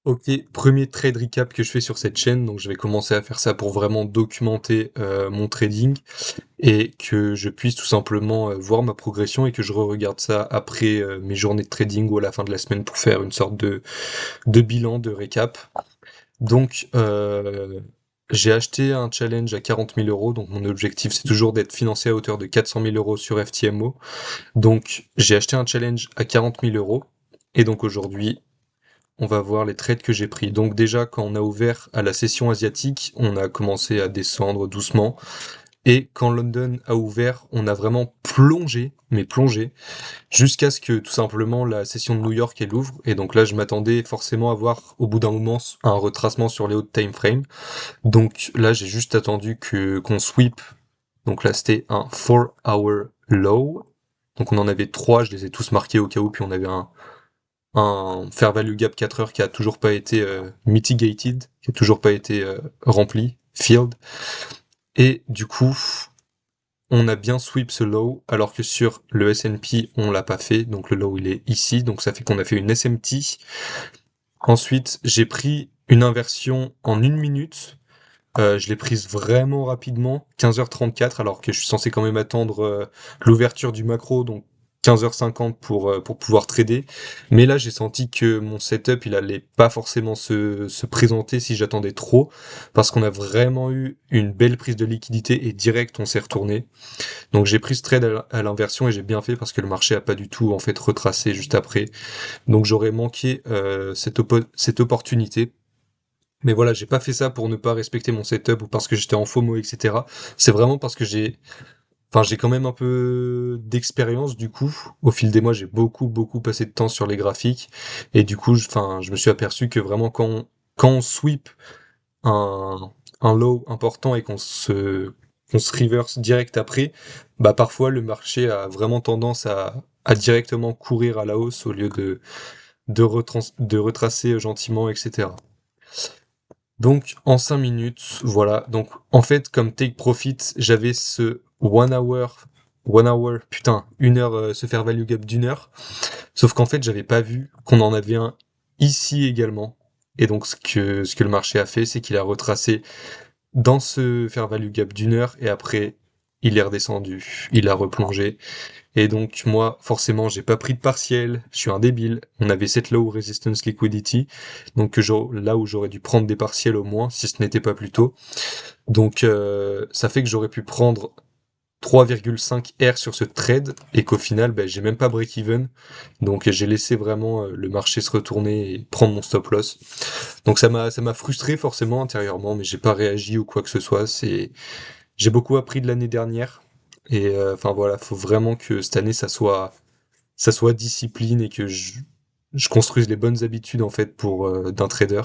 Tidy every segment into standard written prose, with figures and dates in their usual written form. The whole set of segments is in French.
Ok, premier trade recap que je fais sur cette chaîne, donc je vais commencer à faire ça pour vraiment documenter mon trading et que je puisse tout simplement voir ma progression et que je re-regarde ça après mes journées de trading ou à la fin de la semaine pour faire une sorte de bilan, de récap. Donc j'ai acheté un challenge à 40 000 euros, donc mon objectif c'est toujours d'être financé à hauteur de 400 000 euros sur FTMO. Donc j'ai acheté un challenge à 40 000 euros et donc aujourd'hui on va voir les trades que j'ai pris. Donc déjà, quand on a ouvert à la session asiatique, on a commencé à descendre doucement. Et quand London a ouvert, on a vraiment plongé, mais plongé, jusqu'à ce que tout simplement la session de New York elle ouvre. Et donc là, je m'attendais forcément à voir au bout d'un moment un retracement sur les hauts time frame. Donc là, j'ai juste attendu que qu'on sweep. Donc là, c'était un 4-hour low. Donc on en avait trois, je les ai tous marqués au cas où, puis on avait un fair value gap 4 heures qui a toujours pas été mitigated, qui a toujours pas été rempli, filled. Et du coup, on a bien sweep ce low, alors que sur le S&P, on l'a pas fait. Donc le low, il est ici. Donc ça fait qu'on a fait une SMT. Ensuite, j'ai pris une inversion en une minute. Je l'ai prise vraiment rapidement, 15h34, alors que je suis censé quand même attendre l'ouverture du macro, donc 15h50 pour pouvoir trader. Mais là, j'ai senti que mon setup, il allait pas forcément se présenter si j'attendais trop, parce qu'on a vraiment eu une belle prise de liquidité et direct, on s'est retourné. Donc j'ai pris ce trade à l'inversion et j'ai bien fait parce que le marché a pas du tout en fait retracé juste après. Donc j'aurais manqué cette opportunité. Mais voilà, j'ai pas fait ça pour ne pas respecter mon setup ou parce que j'étais en FOMO, etc. C'est vraiment parce que j'ai quand même un peu d'expérience du coup. Au fil des mois, j'ai beaucoup passé de temps sur les graphiques et du coup, je me suis aperçu que vraiment quand on sweep un, un low important et qu'on se reverse direct après, bah parfois le marché a vraiment tendance à directement courir à la hausse au lieu de retracer gentiment, etc. Donc en 5 minutes, voilà. Donc en fait, comme take profit, j'avais ce putain, une heure, se faire value gap d'une heure. Sauf qu'en fait, j'avais pas vu qu'on en avait un ici également. Et donc ce que le marché a fait, c'est qu'il a retracé dans ce fair value gap d'une heure et après il est redescendu, il a replongé. Et donc moi, forcément, j'ai pas pris de partiel, je suis un débile. On avait cette low resistance liquidity, donc là où j'aurais dû prendre des partiels au moins, si ce n'était pas plus tôt. Donc ça fait que j'aurais pu prendre 3,5 R sur ce trade et qu'au final, ben, j'ai même pas break-even. Donc j'ai laissé vraiment le marché se retourner et prendre mon stop loss. Donc ça m'a frustré forcément intérieurement, mais j'ai pas réagi ou quoi que ce soit. J'ai beaucoup appris de l'année dernière. Et enfin voilà, faut vraiment que cette année ça soit discipline et que je construise les bonnes habitudes en fait pour d'un trader.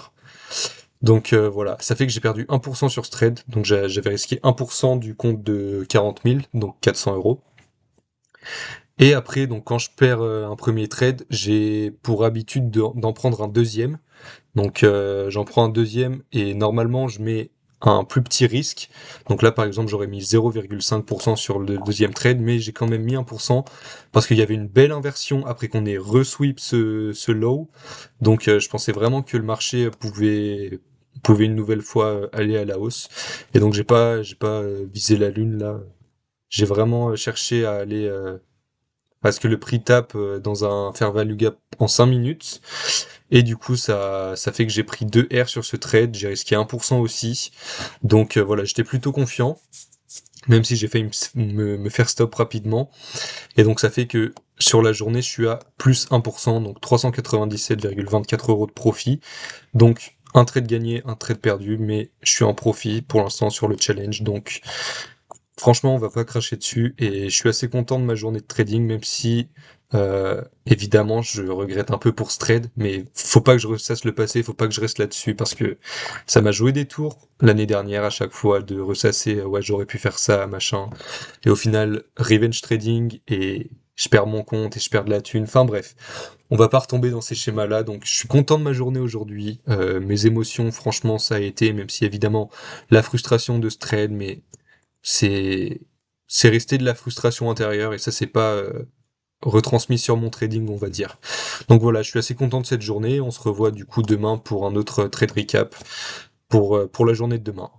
Donc voilà, ça fait que j'ai perdu 1% sur ce trade. Donc j'avais risqué 1% du compte de 40 000, donc 400 euros. Et après, donc quand je perds un premier trade, j'ai pour habitude d'en prendre un deuxième. Donc j'en prends un deuxième et normalement je mets un plus petit risque. Donc là par exemple j'aurais mis 0,5% sur le deuxième trade, mais j'ai quand même mis 1% parce qu'il y avait une belle inversion après qu'on ait resweep ce low. Donc je pensais vraiment que le marché pouvait une nouvelle fois aller à la hausse. Et donc j'ai pas visé la lune là. J'ai vraiment cherché à aller parce que le prix tape dans un fair value gap en 5 minutes. Et du coup, ça fait que j'ai pris 2 R sur ce trade, j'ai risqué 1% aussi. Donc voilà, j'étais plutôt confiant, même si j'ai failli me faire stop rapidement. Et donc ça fait que sur la journée, je suis à plus 1%, donc 397,24 euros de profit. Donc un trade gagné, un trade perdu, mais je suis en profit pour l'instant sur le challenge. Donc franchement, on va pas cracher dessus et je suis assez content de ma journée de trading, même si évidemment je regrette un peu pour ce trade, mais faut pas que je ressasse le passé, faut pas que je reste là-dessus parce que ça m'a joué des tours l'année dernière à chaque fois de ressasser ouais j'aurais pu faire ça machin et au final revenge trading et je perds mon compte et je perds de la thune. Enfin bref, on va pas retomber dans ces schémas-là. Donc je suis content de ma journée aujourd'hui. Mes émotions, franchement, ça a été, même si évidemment la frustration de ce trade, mais c'est c'est resté de la frustration intérieure et ça c'est pas retransmis sur mon trading, on va dire. Donc voilà, je suis assez content de cette journée. On se revoit du coup demain pour un autre trade recap pour la journée de demain.